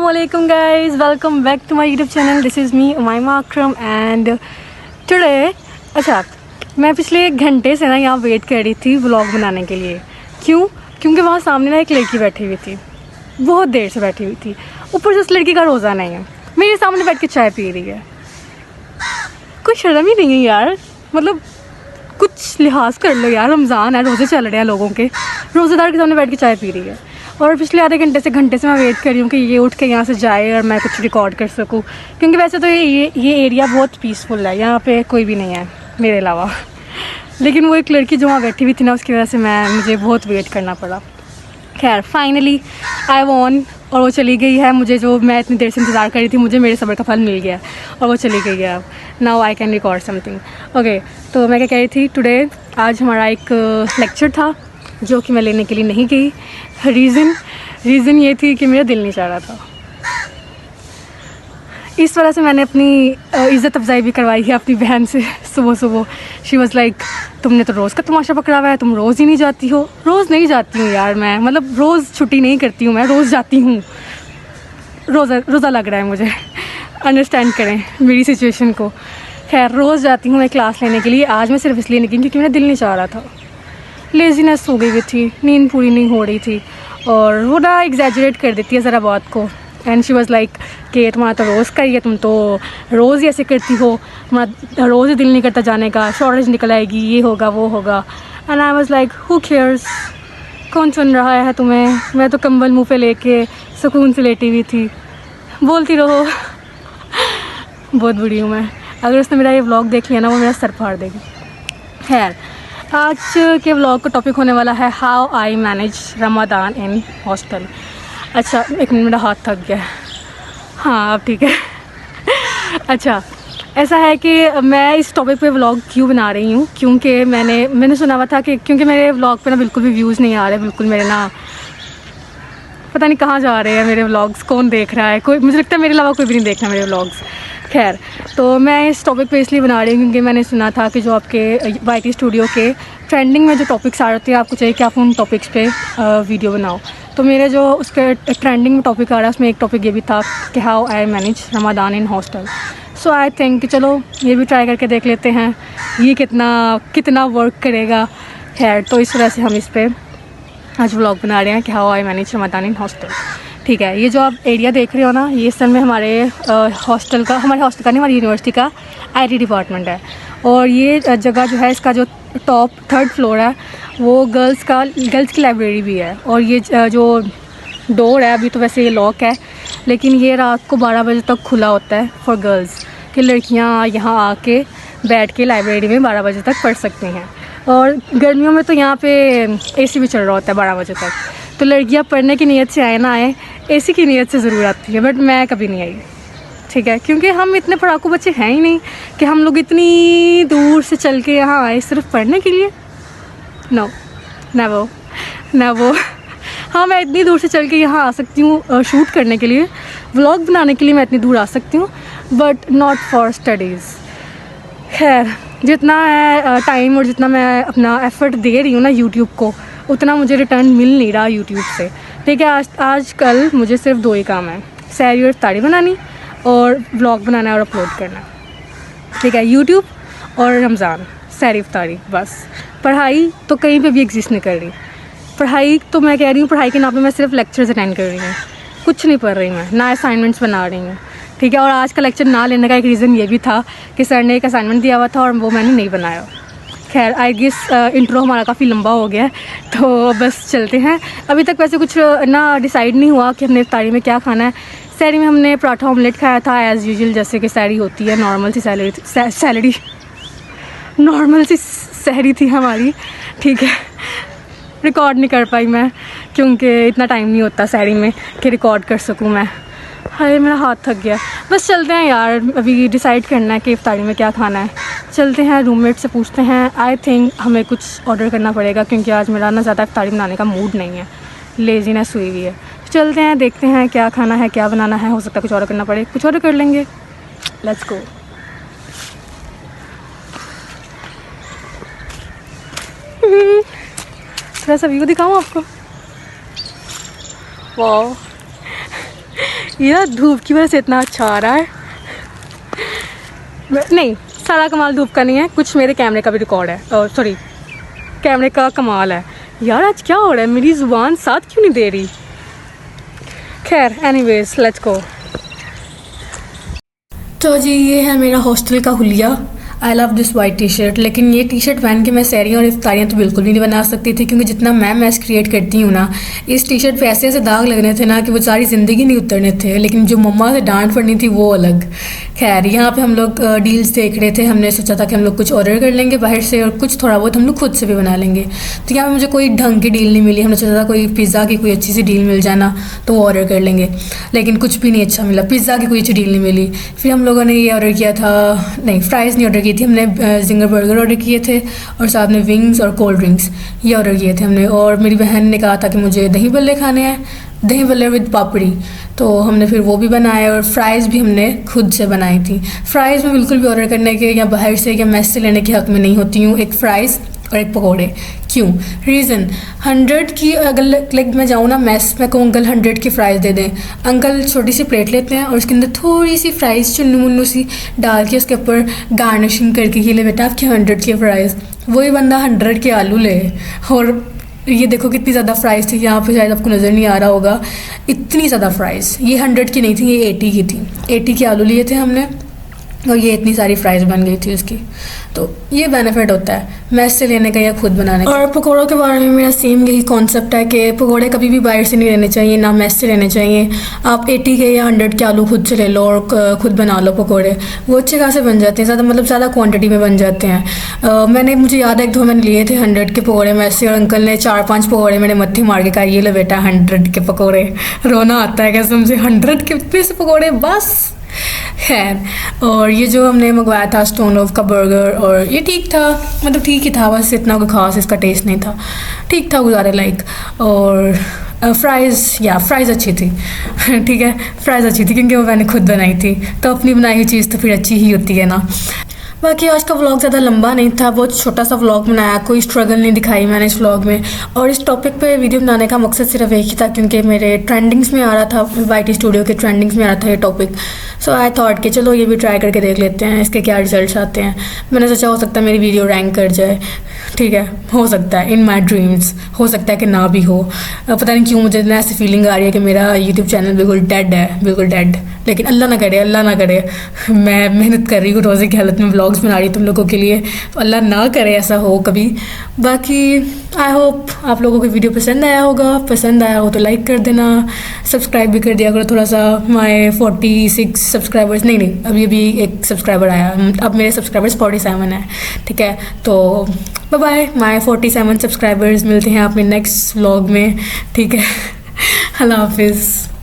Assalamualaikum guys, welcome back to my YouTube channel. This is me Umayma Akram and today अच्छा मैं पिछले 1 घंटे से ना यहाँ वेट कर रही थी व्लॉग बनाने के लिए। क्योंकि वहाँ सामने ना एक लड़की बैठी हुई थी, बहुत देर से बैठी हुई थी। ऊपर से उस लड़की का रोज़ा नहीं है, मेरे सामने बैठ के चाय पी रही है। कोई शर्म ही नहीं है यार, मतलब कुछ लिहाज कर लो यार। रमज़ान है, रोज़े चल रहे हैं लोगों के, रोज़ेदार के सामने बैठ के चाय पी रही है। और पिछले आधे घंटे से मैं वेट कर रही हूँ कि ये उठ के यहाँ से जाए और मैं कुछ रिकॉर्ड कर सकूँ, क्योंकि वैसे तो ये एरिया बहुत पीसफुल है, यहाँ पे कोई भी नहीं है मेरे अलावा। लेकिन वो एक लड़की जो वहाँ बैठी हुई थी ना, उसकी वजह से मुझे बहुत वेट करना पड़ा। खैर फाइनली आई वॉन और वो चली गई है। मुझे जो मैं इतनी देर से इंतज़ार कर रही थी, मुझे मेरे सब्र का फल मिल गया और वो चली गई है। अब now I can record something. Okay, तो मैं क्या कह रही थी, टुडे आज हमारा एक लेक्चर था जो कि मैं लेने के लिए नहीं गई। रीज़न ये थी कि मेरा दिल नहीं चाह रहा था। इस वजह से मैंने अपनी इज़्ज़त अफजाई भी करवाई है अपनी बहन से सुबह। शी वॉज़ लाइक, तुमने तो रोज़ का तमाशा पकड़ा हुआ है, तुम रोज़ ही नहीं जाती हो। रोज़ नहीं जाती हूँ यार मैं, मतलब रोज़ छुट्टी नहीं करती हूँ मैं, रोज़ जाती हूँ। रोज़ा लग रहा है मुझे, अंडरस्टैंड करें मेरी सिचुएशन को। खैर रोज़ जाती हूँ मैं क्लास लेने के लिए। आज मैं सिर्फ इसलिए नहीं गई क्योंकि मेरा दिल नहीं चाह रहा था। लेज़ीनेस हो गई हुई थी, नींद पूरी नहीं हो रही थी और वो ना एग्जैजरेट कर देती है ज़रा बात को। एंड शी वॉज़ लाइक कि तुम्हारा तो रोज़ का ही है, तुम तो रोज़ ही ऐसे करती हो, तुम्हारा रोज़ ही दिल नहीं करता जाने का, शॉर्टेज निकल आएगी, ये होगा वो होगा। And I was like who cares, कौन सुन रहा है तुम्हें, मैं तो कंबल मुँह पे लेके सुकून से लेटी हुई थी, बोलती रहो। बहुत बुरी हूँ मैं, अगर उसने मेरा ये व्लॉग देख लिया ना, वो मेरा सर फाड़ देगी। खैर आज के व्लॉग का टॉपिक होने वाला है how I manage Ramzan in hostel. अच्छा 1 मिनट, मेरा हाथ थक गया। हाँ अब ठीक है। अच्छा ऐसा है कि मैं इस टॉपिक पे व्लॉग क्यों बना रही हूँ, क्योंकि मैंने सुना हुआ था कि क्योंकि मेरे व्लॉग पे ना बिल्कुल भी व्यूज़ नहीं आ रहे, बिल्कुल मेरे ना पता नहीं कहाँ जा रहे हैं मेरे व्लॉग्स, कौन देख रहा है, कोई, मुझे लगता है मेरे अलावा कोई भी नहीं देख रहा मेरे व्लॉग्स। खैर तो मैं इस टॉपिक पे इसलिए बना रही हूँ क्योंकि मैंने सुना था कि जो आपके वाईटी स्टूडियो के ट्रेंडिंग में जो टॉपिक्स आ रहे थे, आपको चाहिए कि आप उन टॉपिक्स पे वीडियो बनाओ। तो मेरे जो उसके ट्रेंडिंग में टॉपिक आ रहा है, उसमें एक टॉपिक ये भी था कि how I manage Ramzan in hostel. So I think कि चलो ये भी ट्राई करके देख लेते हैं ये कितना वर्क करेगा। खैर तो इस वजह से हम इस पर आज व्लॉग बना रहे हैं कि how I manage Ramzan in hostel. ठीक है, ये जो आप एरिया देख रहे हो ना, ये असल में हमारे हॉस्टल का नहीं, हमारी यूनिवर्सिटी का आईटी डिपार्टमेंट है। और ये जगह जो है, इसका जो टॉप 3rd फ्लोर है, वो गर्ल्स की लाइब्रेरी भी है। और ये जो डोर है, अभी तो वैसे ये लॉक है, लेकिन ये रात को 12 बजे तक खुला होता है फॉर गर्ल्स, कि लड़कियाँ यहाँ आके बैठ के लाइब्रेरी में 12 बजे तक पढ़ सकती हैं। और गर्मियों में तो यहाँ पे एसी भी चल रहा होता है 12 बजे तक। तो लड़कियाँ पढ़ने की नीयत से आए ना आए, एसी की नीयत से ज़रूर आती है, बट मैं कभी नहीं आई। ठीक है, क्योंकि हम इतने पढ़ाकू बच्चे हैं ही नहीं कि हम लोग इतनी दूर से चल के यहाँ आए सिर्फ पढ़ने के लिए। No, never. हाँ मैं इतनी दूर से चल के यहाँ आ सकती हूँ शूट करने के लिए, व्लॉग बनाने के लिए मैं इतनी दूर आ सकती हूँ, बट नॉट फॉर स्टडीज़। खैर जितना है टाइम और जितना मैं अपना एफ़र्ट दे रही हूँ ना यूट्यूब को, उतना मुझे रिटर्न मिल नहीं रहा यूट्यूब से। ठीक है, आजकल मुझे सिर्फ 2 ही काम है, सहरी और इफ्तारी बनानी और व्लॉग बनाना और अपलोड करना। ठीक है, यूट्यूब और रमज़ान, सहरी इफ्तारी, बस। पढ़ाई तो कहीं पे भी एग्जिस्ट नहीं कर रही। पढ़ाई तो मैं कह रही हूँ, पढ़ाई के नाम पे मैं सिर्फ लेक्चर्स अटेंड कर रही हूँ, कुछ नहीं पढ़ रही मैं, ना असाइनमेंट्स बना रही हूँ। ठीक है, और आज का लेक्चर ना लेने का एक रीज़न ये भी था कि सर ने एक असाइनमेंट दिया हुआ था और वो मैंने नहीं बनाया। खैर आई गेस इंट्रो हमारा काफ़ी लंबा हो गया है, तो बस चलते हैं। अभी तक वैसे कुछ ना डिसाइड नहीं हुआ कि हमने इफ्तारी में क्या खाना है। सहरी में हमने पराठा ऑमलेट खाया था एज़ यूजुअल, जैसे कि सहरी होती है, नॉर्मल सी सहरी थी हमारी। ठीक है, रिकॉर्ड नहीं कर पाई मैं क्योंकि इतना टाइम नहीं होता सहरी में कि रिकॉर्ड कर सकूँ मैं। हाय मेरा हाथ थक गया। बस चलते हैं यार, अभी डिसाइड करना है कि इफ्तारी में क्या खाना है। चलते हैं, रूममेट से पूछते हैं। आई थिंक हमें कुछ ऑर्डर करना पड़ेगा क्योंकि आज मेरा ना ज़्यादा इफ्तारी बनाने का मूड नहीं है, लेजीनेस हुई हुई है। चलते हैं, देखते हैं क्या खाना है, क्या बनाना है। हो सकता है कुछ ऑर्डर करना पड़े, कुछ ऑर्डर कर लेंगे। Let's go. थोड़ा सा व्यू दिखाऊँ आपको। वाह ये ना धूप की वजह से इतना अच्छा आ रहा है। नहीं, सारा कमाल धूप का नहीं है, कुछ मेरे कैमरे का भी रिकॉर्ड है, सॉरी कैमरे का कमाल है। यार आज क्या हो रहा है, मेरी ज़ुबान साथ क्यों नहीं दे रही। खैर एनीवेज लेट्स गो। तो जी ये है मेरा हॉस्टल का हुलिया। I love this white T shirt. लेकिन ये टी शर्ट पहन के मैं सैरियाँ और इफ्तारियाँ तो बिल्कुल भी नहीं बना सकती थी, क्योंकि जितना मैं मैस क्रिएट करती हूँ ना, इस टी शर्ट पे ऐसे ऐसे दाग लगने थे ना कि वो सारी ज़िंदगी नहीं उतरने थे। लेकिन जो मम्मा से डांट पड़नी थी वो अलग। खैर यहाँ पे हम लोग डील्स देख रहे थे। हमने सोचा था कि हम लोग कुछ ऑर्डर कर लेंगे बाहर से और कुछ थोड़ा बहुत हम लोग खुद से भी बना लेंगे। तो यहाँ पे मुझे कोई ढंग की डील नहीं मिली। हमने सोचा था कोई पिज़्ज़ा की कोई अच्छी सी डील मिल जाना तो वो ऑर्डर कर लेंगे, लेकिन कुछ भी नहीं अच्छा मिला। पिज़्ज़ा की कोई अच्छी डील नहीं मिली। फिर हम लोगों ने ये ऑर्डर किया था, नहीं फ्राइज़ नहीं ऑर्डर की थी हमने, जिंगर बर्गर ऑर्डर किए थे और साथ में विंग्स और कोल्ड ड्रिंक्स ये ऑर्डर किए थे हमने। और मेरी बहन ने कहा था कि मुझे दही बल्ले खाने हैं, दही बल्ले विद पापड़ी, तो हमने फिर वो भी बनाए और फ्राइज़ भी हमने खुद से बनाई थी। फ्राइज़ में बिल्कुल भी ऑर्डर करने के या बाहर से या मेस से लेने के हक़ में नहीं होती हूँ। एक फ़्राइज़ और एक पकौड़े। क्यों? रीज़न 100 की अगर लाइक मैं जाऊँ ना मेस में कहूँ अंकल 100 की फ़्राइज़ दे दें, अंकल छोटी सी प्लेट लेते हैं और उसके अंदर थोड़ी सी फ़्राइज़ चुन्नू मुन्नू सी डाल के उसके ऊपर गार्निशिंग करके ये ले बेटा आपकी 100 की फ़्राइज़। वही बंदा 100 के आलू ले। और ये देखो कितनी ज़्यादा फ़्राइज़ थी, यहाँ पे शायद आपको नज़र नहीं आ रहा होगा, इतनी ज़्यादा फ़्राइज़। ये 100 की नहीं थी, ये 80 की थी। 80 के आलू लिए थे हमने और ये इतनी सारी फ्राइज़ बन गई थी उसकी। तो ये बेनिफिट होता है मैस से लेने का या खुद बनाने का। और पकौड़ों के बारे में मेरा सेम यही कॉन्सेप्ट है कि पकौड़े कभी भी बाहर से नहीं लेने चाहिए, ना मैस से लेने चाहिए। आप 80 के या 100 के आलू खुद से ले लो और खुद बना लो पकौड़े, वो अच्छे खासे बन जाते हैं, ज़्यादा मतलब ज़्यादा क्वान्टिटी में बन जाते हैं। मुझे याद है एक दो मैंने लिए थे 100 के पकौड़े मैस से और अंकल ने 4-5 पकौड़े मेरे मत्थे मार के कहा ये लो बेटा 100 के पकौड़े। रोना आता है कसम से, 100 के इतने से पकौड़े बस। खैर, और ये जो हमने मंगवाया था स्टोन ऑफ का बर्गर, और ये ठीक था, मतलब ठीक ही था, बस इतना कोई ख़ास इसका टेस्ट नहीं था, ठीक था गुजारे लाइक। और फ्राइज़ अच्छी थी ठीक है, फ्राइज़ अच्छी थी क्योंकि वो मैंने खुद बनाई थी, तो अपनी बनाई हुई चीज़ तो फिर अच्छी ही होती है ना। बाकी आज का व्लॉग ज़्यादा लंबा नहीं था, बहुत छोटा सा व्लॉग बनाया, कोई स्ट्रगल नहीं दिखाई मैंने इस व्लॉग में। और इस टॉपिक पे वीडियो बनाने का मकसद सिर्फ एक ही था, क्योंकि मेरे ट्रेंडिंग्स में आ रहा था, YT स्टूडियो के ट्रेंडिंग्स में आ रहा था ये टॉपिक। सो आई थॉट कि चलो ये भी ट्राई करके देख लेते हैं इसके क्या रिजल्ट्स आते हैं। मैंने सोचा हो सकता है मेरी वीडियो रैंक कर जाए, ठीक है, हो सकता है, इन माई ड्रीम्स, हो सकता है कि ना भी हो। पता नहीं क्यों मुझे ना ऐसी फीलिंग आ रही है कि मेरा यूट्यूब चैनल बिल्कुल डेड है, बिल्कुल डेड। लेकिन अल्लाह ना करे, अल्लाह ना करे, मैं मेहनत कर रही हूँ रोज़े की हालत में व्लॉग्स बना रही हूँ तुम लोगों के लिए, तो अल्लाह ना करे ऐसा हो कभी। बाकी आई होप आप लोगों को वीडियो पसंद आया होगा, पसंद आया हो तो लाइक कर देना, सब्सक्राइब भी कर दिया करो थोड़ा सा। माय 46 सब्सक्राइबर्स, नहीं अभी एक सब्सक्राइबर आया, अब मेरे सब्सक्राइबर्स 47 है, ठीक है। तो बाय बाय माय 47 सब्सक्राइबर्स, मिलते हैं अपने नेक्स्ट व्लॉग में, ठीक है। अल्लाह हाफिज़।